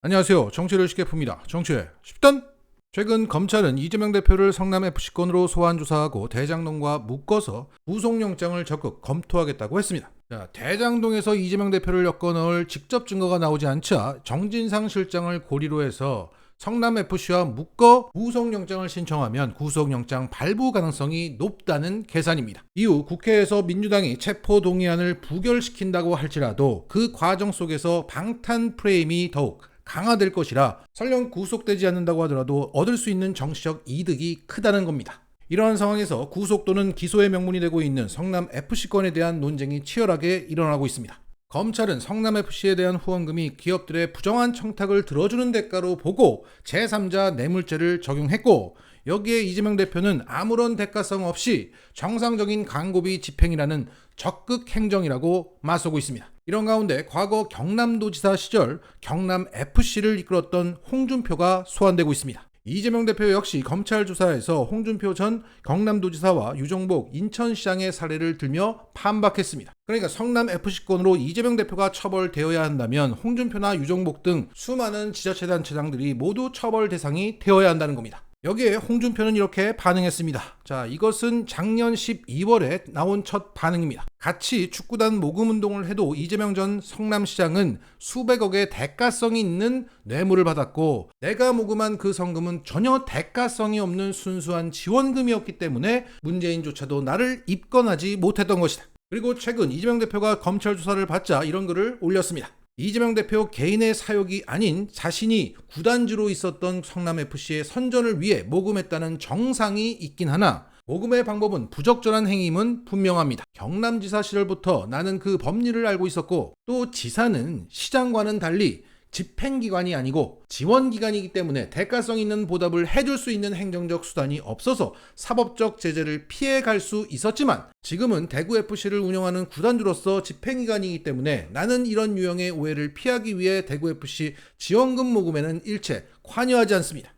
안녕하세요. 정치를 쉽게 풉니다. 정치의 10단! 최근 검찰은 이재명 대표를 성남FC 건으로 소환 조사하고 대장동과 묶어서 구속영장을 적극 검토하겠다고 했습니다. 대장동에서 이재명 대표를 엮어 넣을 직접 증거가 나오지 않자 정진상 실장을 고리로 해서 성남FC와 묶어 구속영장을 신청하면 구속영장 발부 가능성이 높다는 계산입니다. 이후 국회에서 민주당이 체포동의안을 부결시킨다고 할지라도 그 과정 속에서 방탄 프레임이 더욱 강화될 것이라 설령 구속되지 않는다고 하더라도 얻을 수 있는 정치적 이득이 크다는 겁니다. 이러한 상황에서 구속 또는 기소의 명분이 되고 있는 성남FC 건에 대한 논쟁이 치열하게 일어나고 있습니다. 검찰은 성남FC에 대한 후원금이 기업들의 부정한 청탁을 들어주는 대가로 보고 제3자 뇌물죄를 적용했고, 여기에 이재명 대표는 아무런 대가성 없이 정상적인 광고비 집행이라는 적극 행정이라고 맞서고 있습니다. 이런 가운데 과거 경남도지사 시절 경남FC를 이끌었던 홍준표가 소환되고 있습니다. 이재명 대표 역시 검찰 조사에서 홍준표 전 경남도지사와 유정복 인천시장의 사례를 들며 반박했습니다. 그러니까 성남FC 건으로 이재명 대표가 처벌되어야 한다면 홍준표나 유정복 등 수많은 지자체단체장들이 모두 처벌 대상이 되어야 한다는 겁니다. 여기에 홍준표는 이렇게 반응했습니다. 이것은 작년 12월에 나온 첫 반응입니다. 같이 축구단 모금운동을 해도 이재명 전 성남시장은 수백억의 대가성이 있는 뇌물을 받았고, 내가 모금한 그 성금은 전혀 대가성이 없는 순수한 지원금이었기 때문에 문재인조차도 나를 입건하지 못했던 것이다. 그리고 최근 이재명 대표가 검찰 조사를 받자 이런 글을 올렸습니다. 이재명 대표 개인의 사욕이 아닌 자신이 구단주로 있었던 성남FC의 선전을 위해 모금했다는 정상이 있긴 하나 모금의 방법은 부적절한 행위임은 분명합니다. 경남지사 시절부터 나는 그 법리를 알고 있었고, 또 지사는 시장과는 달리 집행기관이 아니고 지원기관이기 때문에 대가성 있는 보답을 해줄 수 있는 행정적 수단이 없어서 사법적 제재를 피해갈 수 있었지만, 지금은 대구FC를 운영하는 구단주로서 집행기관이기 때문에 나는 이런 유형의 오해를 피하기 위해 대구FC 지원금 모금에는 일체 관여하지 않습니다.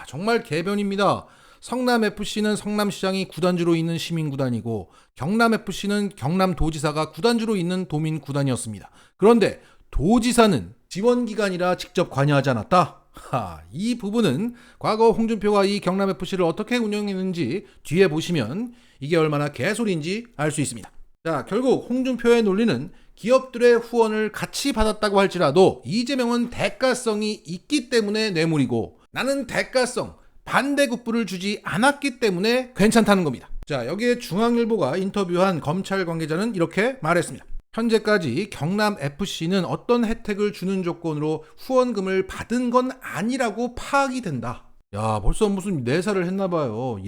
정말 개변입니다. 성남FC는 성남시장이 구단주로 있는 시민구단이고 경남FC는 경남도지사가 구단주로 있는 도민구단이었습니다. 그런데 도지사는 지원기관이라 직접 관여하지 않았다? 이 부분은 과거 홍준표가 이 경남FC를 어떻게 운영했는지 뒤에 보시면 이게 얼마나 개소리인지 알 수 있습니다. 결국 홍준표의 논리는 기업들의 후원을 같이 받았다고 할지라도 이재명은 대가성이 있기 때문에 뇌물이고 나는 대가성, 반대급부를 주지 않았기 때문에 괜찮다는 겁니다. 여기에 중앙일보가 인터뷰한 검찰 관계자는 이렇게 말했습니다. 현재까지 경남FC는 어떤 혜택을 주는 조건으로 후원금을 받은 건 아니라고 파악이 된다. 벌써 무슨 내사를 했나봐요.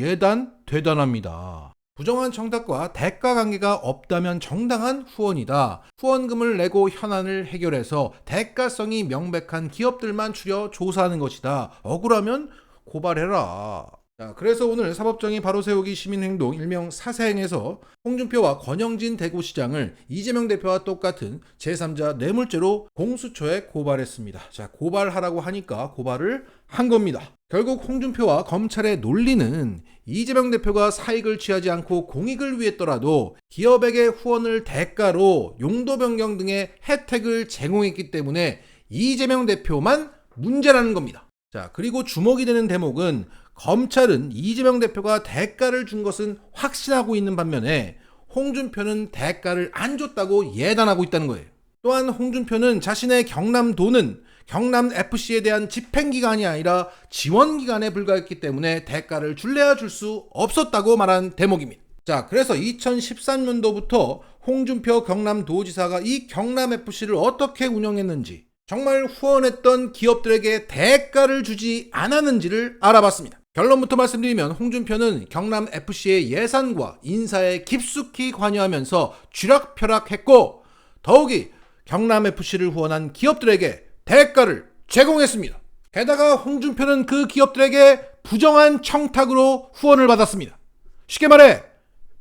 대단합니다. 부정한 청탁과 대가 관계가 없다면 정당한 후원이다. 후원금을 내고 현안을 해결해서 대가성이 명백한 기업들만 추려 조사하는 것이다. 억울하면 고발해라. 그래서 오늘 사법정의 바로세우기 시민행동 일명 사세행에서 홍준표와 권영진 대구시장을 이재명 대표와 똑같은 제3자 뇌물죄로 공수처에 고발했습니다. 고발하라고 하니까 고발을 한 겁니다. 결국 홍준표와 검찰의 논리는 이재명 대표가 사익을 취하지 않고 공익을 위했더라도 기업에게 후원을 대가로 용도 변경 등의 혜택을 제공했기 때문에 이재명 대표만 문제라는 겁니다. 그리고 주목이 되는 대목은 검찰은 이재명 대표가 대가를 준 것은 확신하고 있는 반면에 홍준표는 대가를 안 줬다고 예단하고 있다는 거예요. 또한 홍준표는 자신의 경남도는 경남FC에 대한 집행기관이 아니라 지원기관에 불과했기 때문에 대가를 줄래야 줄 수 없었다고 말한 대목입니다. 그래서 2013년도부터 홍준표 경남도지사가 이 경남FC를 어떻게 운영했는지, 정말 후원했던 기업들에게 대가를 주지 않았는지를 알아봤습니다. 결론부터 말씀드리면 홍준표는 경남FC의 예산과 인사에 깊숙이 관여하면서 쥐락펴락했고, 더욱이 경남FC를 후원한 기업들에게 대가를 제공했습니다. 게다가 홍준표는 그 기업들에게 부정한 청탁으로 후원을 받았습니다. 쉽게 말해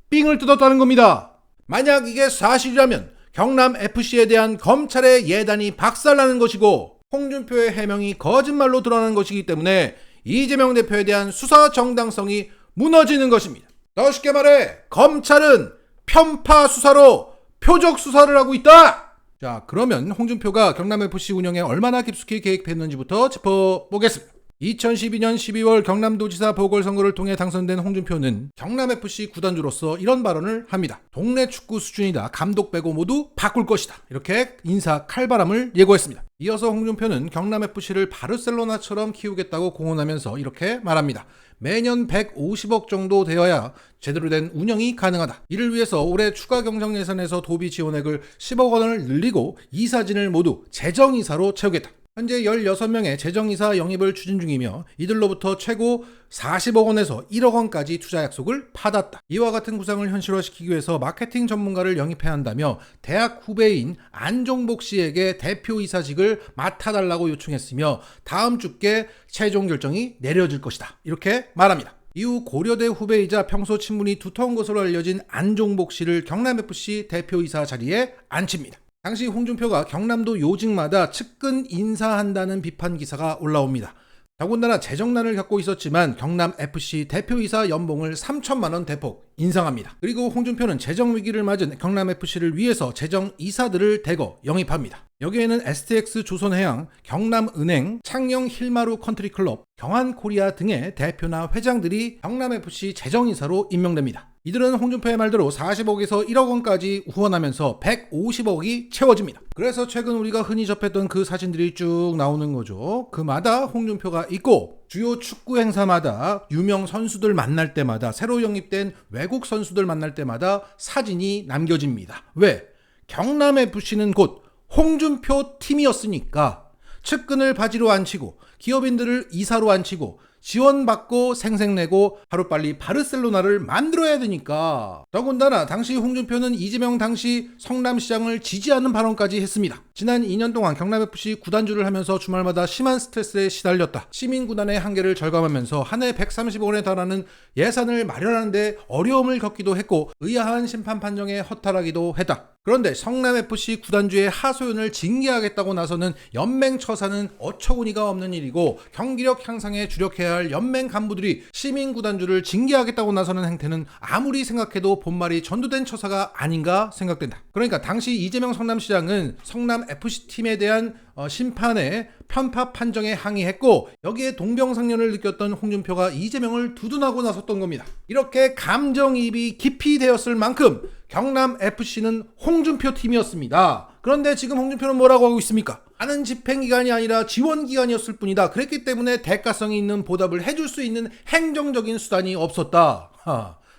삥을 뜯었다는 겁니다. 만약 이게 사실이라면 경남FC에 대한 검찰의 예단이 박살나는 것이고 홍준표의 해명이 거짓말로 드러나는 것이기 때문에 이재명 대표에 대한 수사 정당성이 무너지는 것입니다. 더 쉽게 말해 검찰은 편파 수사로 표적 수사를 하고 있다. 자, 그러면 홍준표가 경남FC 운영에 얼마나 깊숙이 계획했는지부터 짚어보겠습니다. 2012년 12월 경남도지사 보궐선거를 통해 당선된 홍준표는 경남FC 구단주로서 이런 발언을 합니다. 동네 축구 수준이다. 감독 빼고 모두 바꿀 것이다. 이렇게 인사 칼바람을 예고했습니다. 이어서 홍준표는 경남FC를 바르셀로나처럼 키우겠다고 공언하면서 이렇게 말합니다. 매년 150억 정도 되어야 제대로 된 운영이 가능하다. 이를 위해서 올해 추가 경정 예산에서 도비 지원액을 10억 원을 늘리고 이사진을 모두 재정이사로 채우겠다. 현재 16명의 재정이사 영입을 추진 중이며 이들로부터 최고 40억 원에서 1억 원까지 투자 약속을 받았다. 이와 같은 구상을 현실화시키기 위해서 마케팅 전문가를 영입해야 한다며 대학 후배인 안종복 씨에게 대표이사직을 맡아달라고 요청했으며 다음 주께 최종 결정이 내려질 것이다. 이렇게 말합니다. 이후 고려대 후배이자 평소 친분이 두터운 것으로 알려진 안종복 씨를 경남FC 대표이사 자리에 앉힙니다. 당시 홍준표가 경남도 요직마다 측근 인사한다는 비판 기사가 올라옵니다. 더군다나 재정난을 겪고 있었지만 경남FC 대표이사 연봉을 3천만 원 대폭 인상합니다. 그리고 홍준표는 재정위기를 맞은 경남FC를 위해서 재정이사들을 대거 영입합니다. 여기에는 STX 조선해양, 경남은행, 창녕 힐마루 컨트리클럽, 경한코리아 등의 대표나 회장들이 경남FC 재정이사로 임명됩니다. 이들은 홍준표의 말대로 40억에서 1억 원까지 후원하면서 150억이 채워집니다. 그래서 최근 우리가 흔히 접했던 그 사진들이 쭉 나오는 거죠. 그마다 홍준표가 있고 주요 축구 행사마다 유명 선수들 만날 때마다 새로 영입된 외국 선수들 만날 때마다 사진이 남겨집니다. 왜? 경남FC는 곧 홍준표 팀이었으니까 측근을 바지로 앉히고 기업인들을 이사로 앉히고 지원받고 생색내고 하루빨리 바르셀로나를 만들어야 되니까. 더군다나 당시 홍준표는 이재명 당시 성남시장을 지지하는 발언까지 했습니다. 지난 2년 동안 경남FC 구단주를 하면서 주말마다 심한 스트레스에 시달렸다. 시민구단의 한계를 절감하면서 한 해 130억 원에 달하는 예산을 마련하는 데 어려움을 겪기도 했고 의아한 심판 판정에 허탈하기도 했다. 그런데 성남FC 구단주의 하소연을 징계하겠다고 나서는 연맹 처사는 어처구니가 없는 일이고 경기력 향상에 주력해야 할 연맹 간부들이 시민구단주를 징계하겠다고 나서는 행태는 아무리 생각해도 본말이 전도된 처사가 아닌가 생각된다. 그러니까 당시 이재명 성남시장은 성남FC팀에 대한 심판의 편파 판정에 항의했고 여기에 동병상련을 느꼈던 홍준표가 이재명을 두둔하고 나섰던 겁니다. 이렇게 감정이입이 깊이 되었을 만큼 경남FC는 홍준표 팀이었습니다. 그런데 지금 홍준표는 뭐라고 하고 있습니까? 나는 집행기관이 아니라 지원기관이었을 뿐이다. 그랬기 때문에 대가성이 있는 보답을 해줄 수 있는 행정적인 수단이 없었다.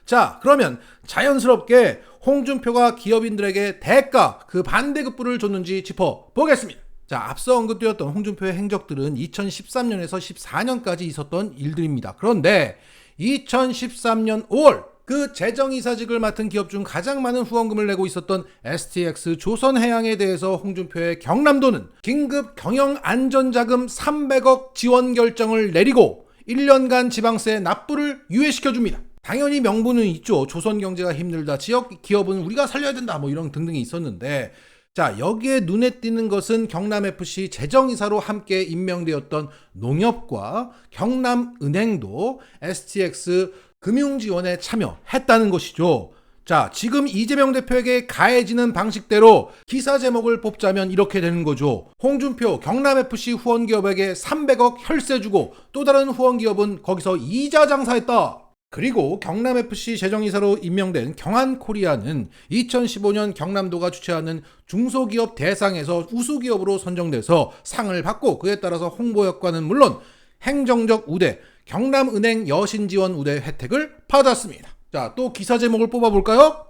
자, 그러면 자연스럽게 홍준표가 기업인들에게 대가, 그 반대급부를 줬는지 짚어보겠습니다. 자, 앞서 언급되었던 홍준표의 행적들은 2013년에서 14년까지 있었던 일들입니다. 그런데 2013년 5월 그 재정이사직을 맡은 기업 중 가장 많은 후원금을 내고 있었던 STX 조선해양에 대해서 홍준표의 경남도는 긴급 경영안전자금 300억 지원 결정을 내리고 1년간 지방세 납부를 유예시켜줍니다. 당연히 명분은 있죠. 조선경제가 힘들다, 지역 기업은 우리가 살려야 된다, 뭐 이런 등등이 있었는데, 자, 여기에 눈에 띄는 것은 경남FC 재정이사로 함께 임명되었던 농협과 경남은행도 STX 금융지원에 참여했다는 것이죠. 자, 지금 이재명 대표에게 가해지는 방식대로 기사 제목을 뽑자면 이렇게 되는 거죠. 홍준표 경남FC 후원기업에게 300억 혈세 주고 또 다른 후원기업은 거기서 이자 장사했다. 그리고 경남FC 재정이사로 임명된 경한코리아는 2015년 경남도가 주최하는 중소기업 대상에서 우수기업으로 선정돼서 상을 받고 그에 따라서 홍보 효과는 물론 행정적 우대, 경남은행 여신지원 우대 혜택을 받았습니다. 자, 또 기사 제목을 뽑아볼까요?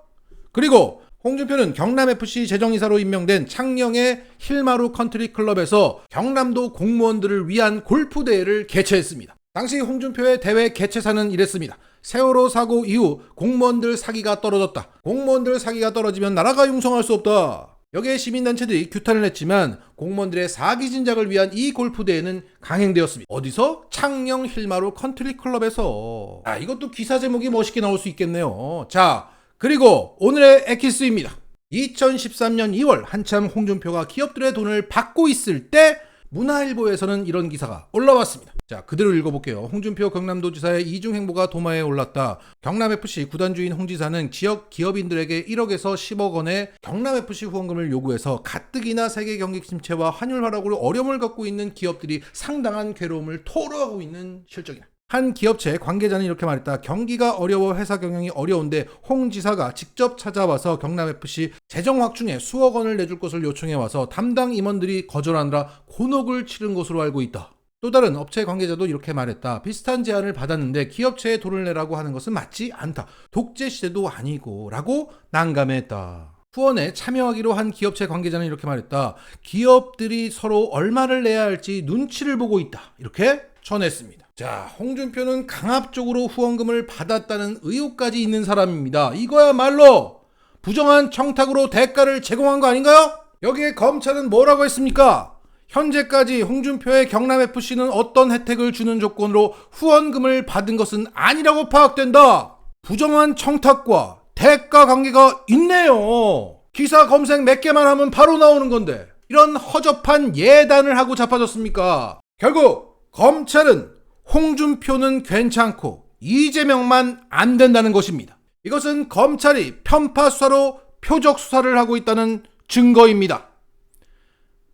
그리고 홍준표는 경남FC 재정이사로 임명된 창녕의 힐마루 컨트리클럽에서 경남도 공무원들을 위한 골프대회를 개최했습니다. 당시 홍준표의 대회 개최사는 이랬습니다. 세월호 사고 이후 공무원들 사기가 떨어졌다. 공무원들 사기가 떨어지면 나라가 융성할 수 없다. 여기에 시민단체들이 규탄을 했지만 공무원들의 사기 진작을 위한 이 골프대회는 강행되었습니다. 어디서? 창녕 힐마루 컨트리클럽에서. 아, 이것도 기사 제목이 멋있게 나올 수 있겠네요. 자, 그리고 오늘의 엑기스입니다. 2013년 2월 한참 홍준표가 기업들의 돈을 받고 있을 때 문화일보에서는 이런 기사가 올라왔습니다. 자, 그대로 읽어볼게요. 홍준표 경남도지사의 이중 행보가 도마에 올랐다. 경남FC 구단주인 홍 지사는 지역 기업인들에게 1억에서 10억 원의 경남FC 후원금을 요구해서 가뜩이나 세계 경기 침체와 환율 하락으로 어려움을 겪고 있는 기업들이 상당한 괴로움을 토로하고 있는 실정이다. 한 기업체 관계자는 이렇게 말했다. 경기가 어려워 회사 경영이 어려운데 홍 지사가 직접 찾아와서 경남FC 재정 확충에 수억 원을 내줄 것을 요청해와서 담당 임원들이 거절하느라 곤혹을 치른 것으로 알고 있다. 또 다른 업체 관계자도 이렇게 말했다. 비슷한 제안을 받았는데 기업체에 돈을 내라고 하는 것은 맞지 않다. 독재 시대도 아니고 라고 난감했다. 후원에 참여하기로 한 기업체 관계자는 이렇게 말했다. 기업들이 서로 얼마를 내야 할지 눈치를 보고 있다. 이렇게 전했습니다. 자, 홍준표는 강압적으로 후원금을 받았다는 의혹까지 있는 사람입니다. 이거야말로 부정한 청탁으로 대가를 제공한 거 아닌가요? 여기에 검찰은 뭐라고 했습니까? 현재까지 홍준표의 경남FC는 어떤 혜택을 주는 조건으로 후원금을 받은 것은 아니라고 파악된다. 부정한 청탁과 대가 관계가 있네요. 기사 검색 몇 개만 하면 바로 나오는 건데 이런 허접한 예단을 하고 자빠졌습니까? 결국 검찰은 홍준표는 괜찮고 이재명만 안 된다는 것입니다. 이것은 검찰이 편파 수사로 표적 수사를 하고 있다는 증거입니다.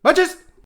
마치스